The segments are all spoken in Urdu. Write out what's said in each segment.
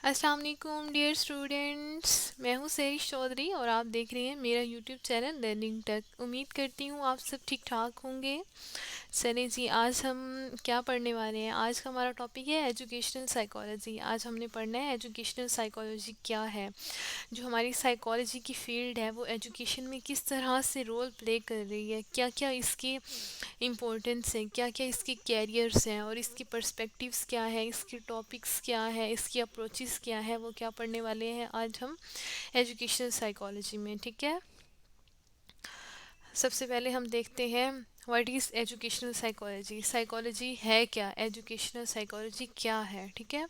السلام علیکم ڈیئر اسٹوڈینٹس، میں ہوں سہرش چودھری اور آپ دیکھ رہے ہیں میرا یوٹیوب چینل لرننگ ٹیک۔ امید کرتی ہوں آپ سب ٹھیک ٹھاک ہوں گے۔ چلیں جی، آج ہم کیا پڑھنے والے ہیں؟ آج کا ہمارا ٹاپک ہے ایجوکیشنل سائیکالوجی۔ آج ہم نے پڑھنا ہے ایجوکیشنل سائیکالوجی کیا ہے۔ جو ہماری سائیکالوجی کی فیلڈ ہے وہ ایجوکیشن میں کس طرح سے رول پلے کر رہی ہے، کیا کیا اس کے امپورٹنس ہیں، کیا کیا اس کے کیریئرس ہیں، اور اس کی پرسپیکٹیوز کیا ہے، اس کے ٹاپکس کیا ہے، اس کی اپروچز کیا ہے، وہ کیا پڑھنے والے ہیں آج ہم ایجوکیشنل سائیکالوجی میں، ٹھیک ہے۔ سب سے پہلے ہم دیکھتے ہیں what is educational psychology. Psychology ہے کیا، ایجوکیشنل سائیکالوجی کیا ہے، ٹھیک ہے۔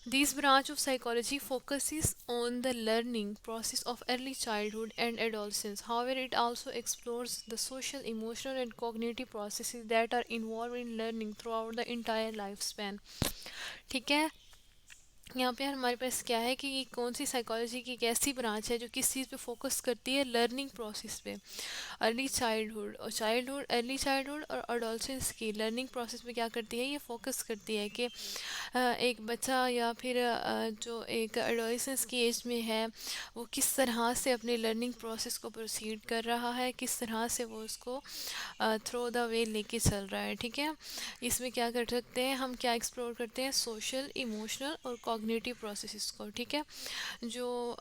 This branch of psychology focuses on the learning process of early childhood and adolescence. However, it also explores the social, emotional, and cognitive processes that are involved in learning throughout the entire lifespan. ٹھیک ہے، یہاں پہ ہمارے پاس کیا ہے کہ یہ کون سی سائیکالوجی کی ایک ایسی برانچ ہے جو کس چیز پہ فوکس کرتی ہے، لرننگ پروسیس پہ۔ ارلی چائلڈہڈ اور ارلی چائلڈہڈ اور اڈولسنس کی لرننگ پروسیس پہ کیا کرتی ہے، یہ فوکس کرتی ہے کہ ایک بچہ یا پھر جو ایک اڈولسنس کی ایج میں ہے وہ کس طرح سے اپنے لرننگ پروسیس کو پروسیڈ کر رہا ہے، کس طرح سے وہ اس کو تھرو دا وے لے کے چل رہا ہے، ٹھیک ہے۔ اس میں کیا کر سکتے ہیں ہم، کیا ایکسپلور کرتے ہیں، سوشل، ایموشنل اور کوگنیٹیو پروسیسز کو، ٹھیک ہے۔ جو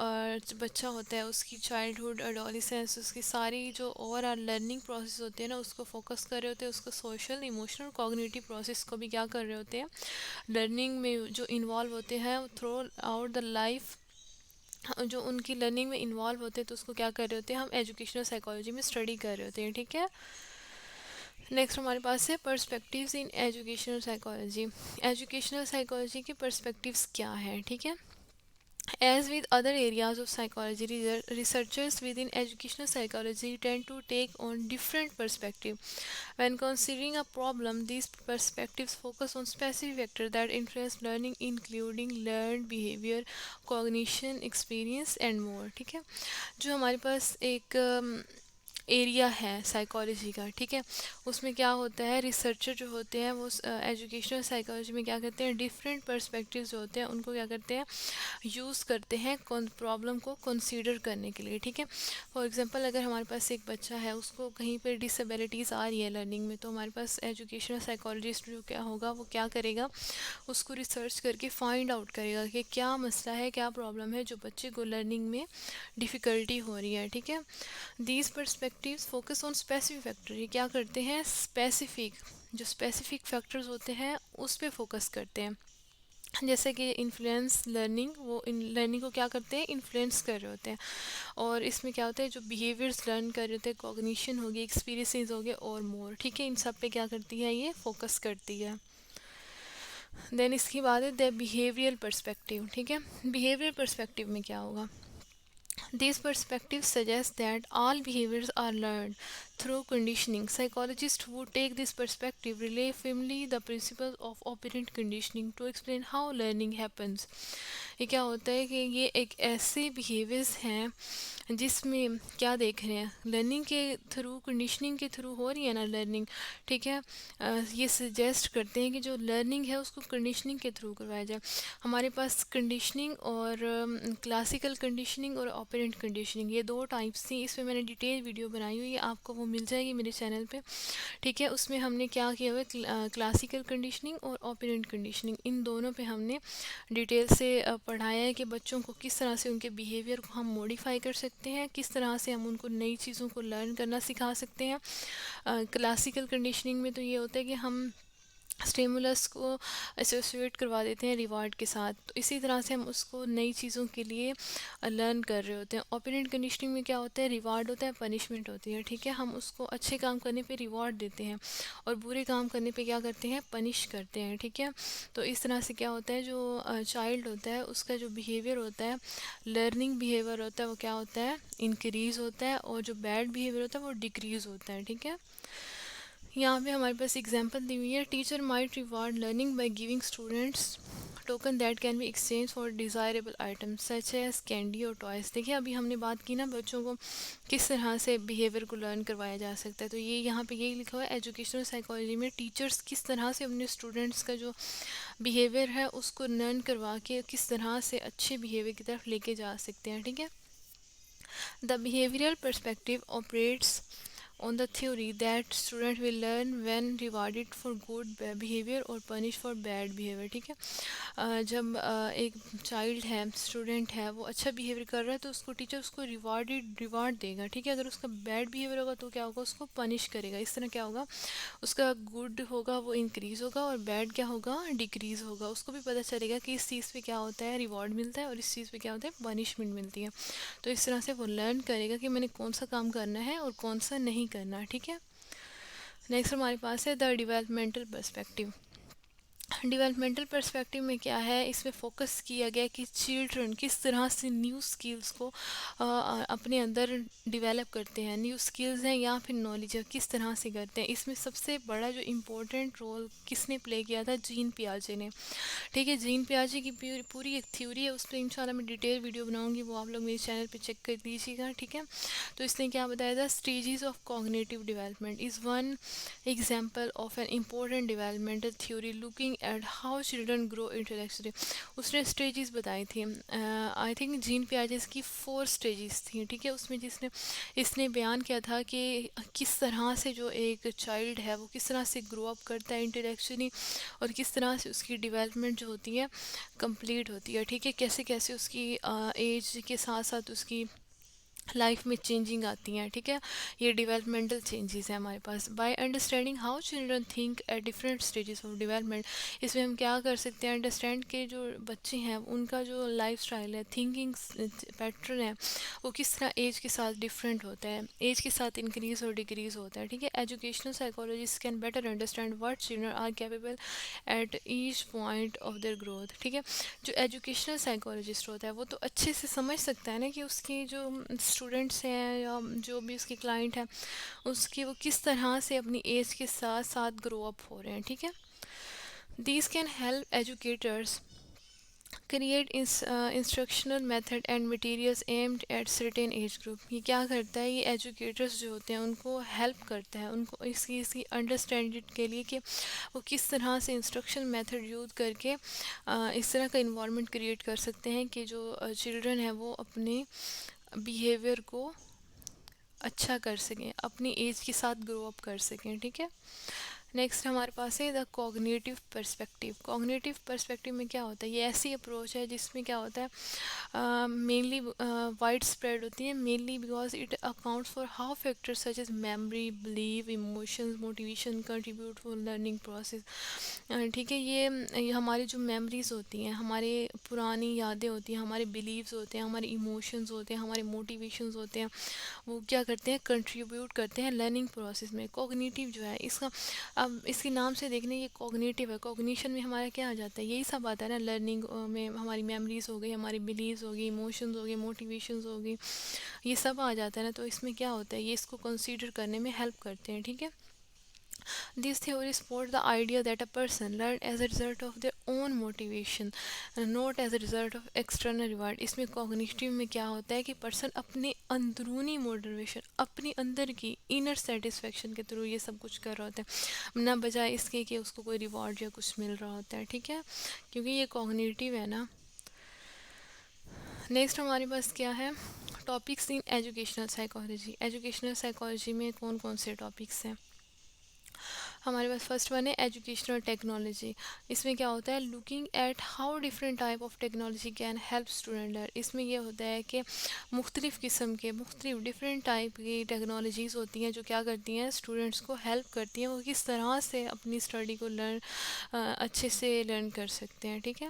بچہ ہوتا ہے اس کی چائلڈہڈ، ایڈولسنس، اس کی ساری جو اوور آل لرننگ پروسیس ہوتے ہیں نا، اس کو فوکس کر رہے ہوتے ہیں، اس کو سوشل، ایموشنل اور کوگنیٹیو پروسیس کو بھی کیا کر رہے ہوتے ہیں، لرننگ میں جو انوالو ہوتے ہیں تھرو آؤٹ دا لائف، جو ان کی لرننگ میں انوالو ہوتے ہیں تو اس کو کیا کر رہے ہوتے ہیں ہم ایجوکیشنل سائیکالوجی میں اسٹڈی کر رہے ہوتے ہیں، ٹھیک ہے۔ نیکسٹ ہمارے پاس ہے پرسپیکٹیوز ان ایجوکیشنل سائیکالوجی۔ ایجوکیشنل سائیکالوجی کے پرسپیکٹیوز کیا ہیں، ٹھیک ہے۔ As with other areas of psychology, researchers within educational psychology tend to take on different perspectives. When considering a problem, these perspectives focus on specific factors that influence learning, including learned behavior, cognition, experience, and more. ٹھیک ہے، جو ہمارے پاس ایک ایریا ہے سائیکالوجی کا، ٹھیک ہے، اس میں کیا ہوتا ہے، ریسرچر جو ہوتے ہیں وہ ایجوکیشنل سائیکالوجی میں کیا کرتے ہیں، ڈفرینٹ پرسپیکٹیوز جو ہوتے ہیں ان کو کیا کرتے ہیں، یوز کرتے ہیں پرابلم کو کنسیڈر کرنے کے لیے، ٹھیک ہے۔ فار ایگزامپل اگر ہمارے پاس ایک بچہ ہے، اس کو کہیں پہ ڈسیبلٹیز آ رہی ہے لرننگ میں، تو ہمارے پاس ایجوکیشنل سائیکالوجسٹ جو کیا ہوگا، وہ کیا کرے گا، اس کو ریسرچ کر کے فائنڈ آؤٹ کرے گا کہ کیا مسئلہ ہے، کیا پرابلم ہے جو بچے کو لرننگ میں ڈیفیکلٹی ہو رہی ہے، ٹھیک ہے۔ These perspectives focus on specific factor, یہ کیا کرتے ہیں، جو اسپیسیفک فیکٹرز ہوتے ہیں اس پہ فوکس کرتے ہیں، جیسے کہ انفلوئنس لرننگ، وہ لرننگ کو کیا کرتے ہیں، انفلوئنس کر رہے ہوتے ہیں، اور اس میں کیا ہوتا ہے، جو بیہیویئرس لرن کر رہے ہوتے ہیں، کوگنیشن ہوگی، ایکسپیرینسز ہوگے اور مور، ٹھیک ہے، ان سب پہ کیا کرتی ہے، یہ فوکس کرتی ہے۔ دین اس کی بات ہے دا بیہیویئر پرسپیکٹیو، ٹھیک ہے۔ بیہیویئر پرسپیکٹیو میں کیا ہوگا، These perspectives suggest that all behaviors are learned through conditioning. Psychologists who take this perspective rely firmly the principles of operant conditioning to explain how learning happens. یہ کیا ہوتا ہے کہ یہ ایک ایسے بیہیویئرز ہیں جس میں کیا دیکھ رہے ہیں، لرننگ کے تھرو، کنڈیشننگ کے تھرو ہو رہی ہے نا لرننگ، ٹھیک ہے۔ یہ سجیسٹ کرتے ہیں کہ جو لرننگ ہے اس کو کنڈیشننگ کے تھرو کروایا جائے۔ ہمارے پاس کنڈیشننگ اور کلاسیکل کنڈیشننگ اور آپرینٹ کنڈیشننگ، یہ دو ٹائپس تھیں، اس میں میں نے ڈیٹیل ویڈیو بنائی ہوئی ہے، آپ کو وہ مل جائے گی میرے چینل پہ، ٹھیک ہے۔ اس میں ہم نے کیا کیا ہوا ہے، کلاسیکل کنڈیشننگ اور آپرینٹ کنڈیشننگ، ان دونوں پہ ہم نے ڈیٹیل سے پڑھایا ہے کہ بچوں کو کس طرح سے ان کے بیہیویئر کو ہم موڈیفائی کر سکتے ہیں، کس طرح سے ہم ان کو نئی چیزوں کو لرن کرنا سکھا سکتے ہیں۔ کلاسیکل کنڈیشننگ میں تو یہ ہوتا ہے کہ ہم اسٹیمولس کو ایسوسیٹ کروا دیتے ہیں ریوارڈ کے ساتھ، تو اسی طرح سے ہم اس کو نئی چیزوں کے لیے لرن کر رہے ہوتے ہیں۔ آپرینٹ کنڈیشننگ میں کیا ہوتا ہے، ریوارڈ ہوتا ہے، پنشمنٹ ہوتی ہے، ٹھیک ہے، ہم اس کو اچھے کام کرنے پہ ریوارڈ دیتے ہیں اور برے کام کرنے پہ کیا کرتے ہیں، پنش کرتے ہیں، ٹھیک ہے۔ تو اس طرح سے کیا ہوتا ہے، جو چائلڈ ہوتا ہے اس کا جو بیہیویئر ہوتا ہے، لرننگ بیہیویئر ہوتا ہے، وہ کیا ہوتا ہے، انکریز ہوتا ہے، اور جو بیڈ بیہیویئر ہوتا ہے وہ ڈیکریز ہوتا ہے، ٹھیک ہے۔ یہاں پہ ہمارے پاس اگزامپل دی ہوئی ہے، teacher might reward learning by giving students token that can be exchange for desirable items such as candy اور ٹوائز. دیکھیے ابھی ہم نے بات کی نا بچوں کو کس طرح سے بیہیویئر کو لرن کروایا جا سکتا ہے. تو یہ یہاں پہ یہی لکھا ہوا ہے ایجوکیشنل سائیکالوجی میں ٹیچرس کس طرح سے اپنے اسٹوڈنٹس کا جو بیہیویئر ہے اس کو لرن کروا کے کس طرح سے اچھے بیہیویئر کی طرف لے کے جا سکتے ہیں. ٹھیک ہے. The behavioral perspective operates on the theory that student will learn when rewarded for good behavior or punished for bad behavior. ٹھیک ہے. جب ایک چائلڈ ہے اسٹوڈنٹ ہے وہ اچھا بیہیویئر کر رہا ہے تو اس کو ٹیچر اس کو ریوارڈ دے گا. ٹھیک ہے. اگر اس کا بیڈ بیہیویئر ہوگا تو کیا ہوگا, اس کو پنش کرے گا. اس طرح کیا ہوگا, اس کا گڈ ہوگا وہ انکریز ہوگا اور بیڈ کیا ہوگا, ڈیکریز ہوگا. اس کو بھی پتہ چلے گا کہ اس چیز پہ کیا ہوتا ہے, ریوارڈ ملتا ہے, اور اس چیز پہ کیا ہوتا ہے, پنشمنٹ ملتی ہے. تو اس طرح سے وہ لرن کرے گا کہ میں نے کون سا کام کرنا ہے اور کون سا نہیں کرنا. ٹھیک ہے. نیکسٹ ہمارے پاس ہے the developmental perspective. Developmental perspective میں کیا ہے, اس میں فوکس کیا گیا کہ چلڈرن کس طرح سے نیو سکلز کو اپنے اندر ڈیولپ کرتے ہیں. نیو سکلز ہیں یا پھر نالج ہے, کس طرح سے کرتے ہیں. اس میں سب سے بڑا جو امپورٹنٹ رول کس نے پلے کیا تھا, جین پیاجے نے. ٹھیک ہے. جین پیاجے کی پوری ایک تھیوری ہے, اس پہ انشاءاللہ میں ڈیٹیل ویڈیو بناؤں گی, وہ آپ لوگ میرے چینل پہ چیک کر لیجیے گا. ٹھیک ہے. تو اس نے کیا بتایا تھا, stages of cognitive development is one example of an important developmental theory looking at how children grow intellectually. اس نے اسٹیجز بتائی تھیں. آئی تھنک جین پیاجز کی 4 اسٹیجز تھیں. ٹھیک ہے. اس میں اس نے بیان کیا تھا کہ کس طرح سے جو ایک چائلڈ ہے وہ کس طرح سے گرو اپ کرتا ہے انٹلیکچولی, اور کس طرح سے اس کی ڈیولپمنٹ جو ہوتی ہے کمپلیٹ ہوتی ہے. ٹھیک ہے. کیسے کیسے اس کی ایج کے ساتھ ساتھ اس کی لائف میں چینجنگ آتی ہیں. ٹھیک ہے. یہ ڈیولپمنٹل چینجز ہیں ہمارے پاس. By understanding how children think at different stages of development, اس میں ہم کیا کر سکتے ہیں, انڈرسٹینڈ کے جو بچے ہیں ان کا جو لائف اسٹائل ہے, تھنکنگ پیٹرن ہے, وہ کس طرح ایج کے ساتھ ڈفرینٹ ہوتا ہے, ایج کے ساتھ انکریز اور ڈکریز ہوتا ہے. ٹھیک ہے. Educational psychologist can better understand what children are capable at each point of their growth. ٹھیک ہے. جو ایجوکیشنل سائیکالوجسٹ ہوتا ہے وہ تو اچھے سے سمجھ سکتا ہے نا کہ اس کی جو اسٹوڈنٹس ہیں یا جو بھی اس کے کلائنٹ ہیں اس کی وہ کس طرح سے اپنی ایج کے ساتھ ساتھ گرو اپ ہو رہے ہیں. ٹھیک ہے. These can help educators create instructional method and materials aimed at certain age group. یہ کیا کرتا ہے, یہ ایجوکیٹرس جو ہوتے ہیں ان کو ہیلپ کرتا ہے, ان کو اس کی انڈرسٹینڈنگ کے لیے کہ وہ کس طرح سے انسٹرکشن میتھڈ یوز کر کے اس طرح کا انوائرمنٹ کریٹ کر سکتے ہیں کہ جو چلڈرن ہیں وہ اپنے بیہیویئر کو اچھا کر سکیں, اپنی ایج کے ساتھ گرو اپ کر سکیں. ٹھیک ہے. نیکسٹ ہمارے پاس ہے دا کوگنیٹیو پرسپیکٹیو. کوگنیٹیو پرسپیکٹیو میں کیا ہوتا ہے, یہ ایسی اپروچ ہے جس میں کیا ہوتا ہے, مینلی وائڈ اسپریڈ ہوتی ہے, mainly because it account for how factor such as memory, belief, emotions, motivation contribute for learning process. ٹھیک ہے. یہ ہماری جو میموریز ہوتی ہیں, ہمارے پرانی یادیں ہوتی ہیں, ہمارے بلیوز ہوتے ہیں, ہمارے ایموشنز ہوتے ہیں, ہمارے موٹیویشنز ہوتے ہیں, وہ کیا کرتے ہیں, کنٹریبیوٹ کرتے ہیں لرننگ پروسیس میں. کوگنیٹیو جو ہے اس کا, اب اس کے نام سے دیکھنے یہ کوگنیٹیو ہے, کوگنیشن میں ہمارا کیا آ جاتا ہے, یہی سب آتا ہے نا. لرننگ میں ہماری میموریز ہو گئی, ہماری بلیوز ہو گئی, ایموشنز ہو گئی, موٹیویشنز ہو گئی, یہ سب آ جاتا ہے نا. تو اس میں کیا ہوتا ہے, یہ اس کو کنسیڈر کرنے میں ہیلپ کرتے ہیں. ٹھیک ہے. These theories support the idea that a person learns as a result of their own motivation, not as a result of external reward. اس میں کوگنیٹیو میں کیا ہوتا ہے کہ پرسن اپنے اندرونی موٹیویشن, اپنی اندر کی انر سیٹسفیکشن کے تھرو یہ سب کچھ کر رہا ہوتا ہے, نہ بجائے اس کے کہ اس کو کوئی ریوارڈ یا کچھ مل رہا ہوتا ہے. ٹھیک ہے. کیونکہ یہ کوگنیٹیو ہے نا. نیکسٹ ہمارے پاس کیا ہے, topics in educational psychology. Educational psychology میں کون کون سے ٹاپکس ہیں ہمارے پاس. فرسٹ ون ہے ایجوکیشنل ٹیکنالوجی. اس میں کیا ہوتا ہے, looking at how different type of technology can help student learn. اس میں یہ ہوتا ہے کہ مختلف قسم کے مختلف ڈفرینٹ ٹائپ کی ٹیکنالوجیز ہوتی ہیں جو کیا کرتی ہیں, اسٹوڈنٹس کو ہیلپ کرتی ہیں وہ کس طرح سے اپنی اسٹڈی کو اچھے سے لرن کر سکتے ہیں. ٹھیک ہے.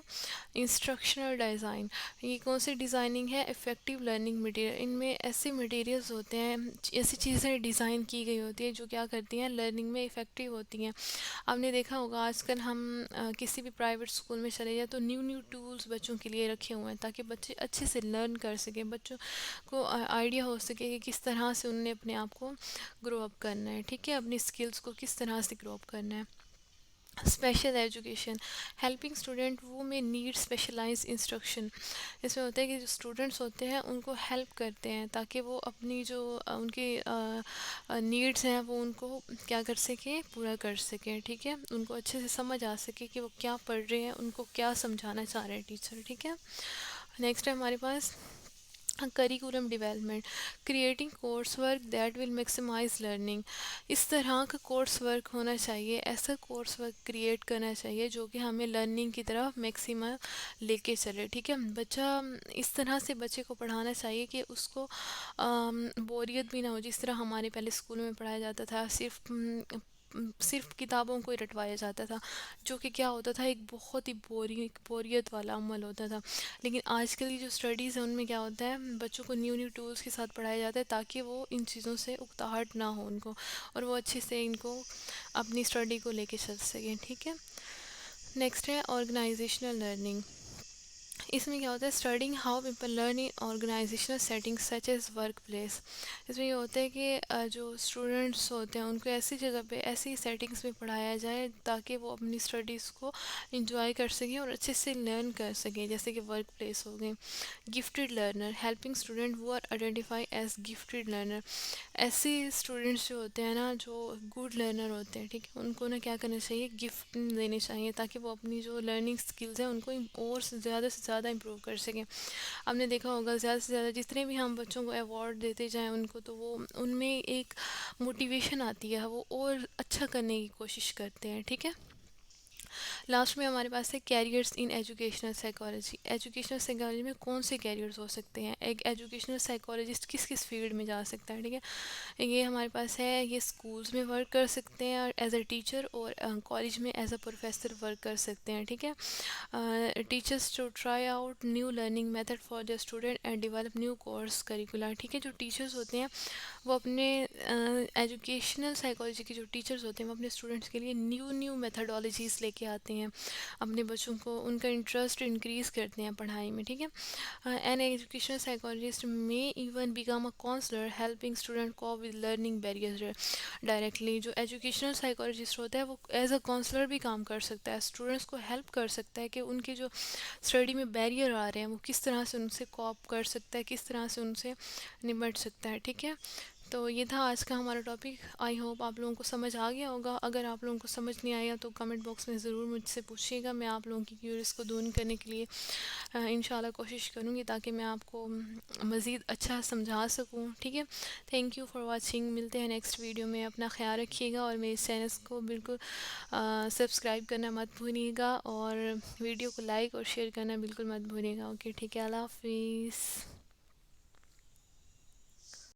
انسٹرکشنل ڈیزائن, یہ کون سی ڈیزائننگ ہے, افیکٹو لرننگ مٹیریل. ان میں ایسے مٹیریلز ہوتے ہیں, ایسی چیزیں ڈیزائن کی گئی ہوتی ہے جو کیا کرتی ہیں, لرننگ میں افیکٹو ہوتی ہیں. آپ نے دیکھا ہوگا آج کل ہم کسی بھی پرائیویٹ اسکول میں چلے جائیں تو نیو ٹولز بچوں کے لیے رکھے ہوئے ہیں تاکہ بچے اچھے سے لرن کر سکیں, بچوں کو آئیڈیا ہو سکے کہ کس طرح سے انہوں نے اپنے آپ کو گرو اپ کرنا ہے. ٹھیک ہے. اپنی اسکلس کو کس طرح سے گرو اپ کرنا ہے. اسپیشل ایجوکیشن ہیلپنگ اسٹوڈنٹ وہ میں نیڈ اسپیشلائز انسٹرکشن. اس میں ہوتا ہے کہ جو اسٹوڈنٹس ہوتے ہیں ان کو ہیلپ کرتے ہیں تاکہ وہ اپنی جو ان کی نیڈس ہیں وہ ان کو کیا کر سکیں، پورا کر سکیں. ٹھیک ہے، ان کو اچھے سے سمجھ آ سکے کہ وہ کیا پڑھ رہے ہیں، ان کو کیا سمجھانا چاہ رہے ہیں ٹیچر. ٹھیک ہے. نیکسٹ ہے ہمارے پاس curriculum development, creating course work that will maximize learning. اس طرح کا کورس ورک ہونا چاہیے، ایسا کورس ورک کریٹ کرنا چاہیے جو کہ ہمیں لرننگ کی طرف میکسیمم لے کے چلے. ٹھیک ہے، بچہ اس طرح سے بچے کو پڑھانا چاہیے کہ اس کو بوریت بھی نہ ہو. جس طرح ہمارے پہلے اسکول میں پڑھایا جاتا تھا، صرف کتابوں کو ہی رٹوایا جاتا تھا، جو کہ کیا ہوتا تھا، ایک بہت ہی بوریت والا عمل ہوتا تھا. لیکن آج کل کی جو اسٹڈیز ہیں ان میں کیا ہوتا ہے، بچوں کو نیو ٹولس کے ساتھ پڑھایا جاتا ہے تاکہ وہ ان چیزوں سے اکتاہٹ نہ ہو ان کو، اور وہ اچھے سے ان کو اپنی اسٹڈی کو لے کے چل سکیں. ٹھیک ہے. نیکسٹ ہے آرگنائزیشنل لرننگ. اس میں کیا ہوتا ہے، studying how people learn in organizational setting such as workplace. اس میں یہ ہوتا ہے کہ جو اسٹوڈنٹس ہوتے ہیں ان کو ایسی جگہ پہ، ایسی سیٹنگس میں پڑھایا جائے تاکہ وہ اپنی اسٹڈیز کو انجوائے کر سکیں اور اچھے سے لرن کر سکیں، جیسے کہ ورک پلیس ہو گئے. Gifted learner, helping student who are identify as gifted learner. ایسے اسٹوڈنٹس جو ہوتے ہیں نا، جو گڈ لرنر ہوتے ہیں، ٹھیک ہے، ان کو نا کیا کرنا چاہیے، گفٹ دینے چاہیے تاکہ وہ اپنی جو لرننگ اسکلز ہیں ان کو اور زیادہ سے زیادہ امپروو کر سکیں. آپ نے دیکھا ہوگا زیادہ سے زیادہ جتنے بھی ہم بچوں کو ایوارڈ دیتے جائیں ان کو، تو وہ ان میں ایک موٹیویشن آتی ہے، وہ اور اچھا کرنے کی کوشش کرتے ہیں. ٹھیک ہے. لاسٹ میں ہمارے پاس ہے careers in educational psychology. Educational psychology میں کون سے کیریئرز ہو سکتے ہیں، ایک ایجوکیشنل سائیکالوجسٹ کس کس فیلڈ میں جا سکتا ہے. ٹھیک ہے، یہ ہمارے پاس ہے، یہ اسکولس میں ورک کر سکتے ہیں اور ایز اے ٹیچر، اور کالج میں ایز اے پروفیسر ورک کر سکتے ہیں. ٹھیک ہے. Teachers to try out new learning method for the student and develop new course curricular. ٹھیک ہے، جو ٹیچرس ہوتے ہیں وہ اپنے ایجوکیشنل سائیکالوجی کے جو ٹیچرز ہوتے ہیں وہ اپنے اسٹوڈنٹس کے لیے نیو میتھڈالوجیز لے کے آتے ہیں، اپنے بچوں کو ان کا انٹرسٹ انکریز کرتے ہیں پڑھائی میں. ٹھیک ہے. این ایجوکیشنل سائیکالوجسٹ میں even become a counsellor helping student کو ود لرننگ بیریئر ڈائریکٹلی. جو ایجوکیشنل سائیکالوجسٹ ہوتا ہے وہ ایز اے کاؤنسلر بھی کام کر سکتا ہے، اسٹوڈنٹس کو ہیلپ کر سکتا ہے کہ ان کے جو اسٹڈی میں بیریئر آ رہے ہیں وہ کس طرح سے ان سے کوپ کر سکتا ہے، کس طرح سے ان سے نمٹ سکتا ہے. ٹھیک ہے. تو یہ تھا آج کا ہمارا ٹاپک. آئی ہوپ آپ لوگوں کو سمجھ آ گیا ہوگا. اگر آپ لوگوں کو سمجھ نہیں آیا تو کمنٹ باکس میں ضرور مجھ سے پوچھیے گا. میں آپ لوگوں کی کیوریز کو دور کرنے کے لیے انشاءاللہ کوشش کروں گی تاکہ میں آپ کو مزید اچھا سمجھا سکوں. ٹھیک ہے. Thank you for watching. ملتے ہیں نیکسٹ ویڈیو میں. اپنا خیال رکھیے گا اور میرے چینلس کو بالکل سبسکرائب کرنا مت بھولیے گا، اور ویڈیو کو لائک اور شیئر کرنا بالکل مت بھولیے گا. اوکے، ٹھیک ہے. اللہ حافظ.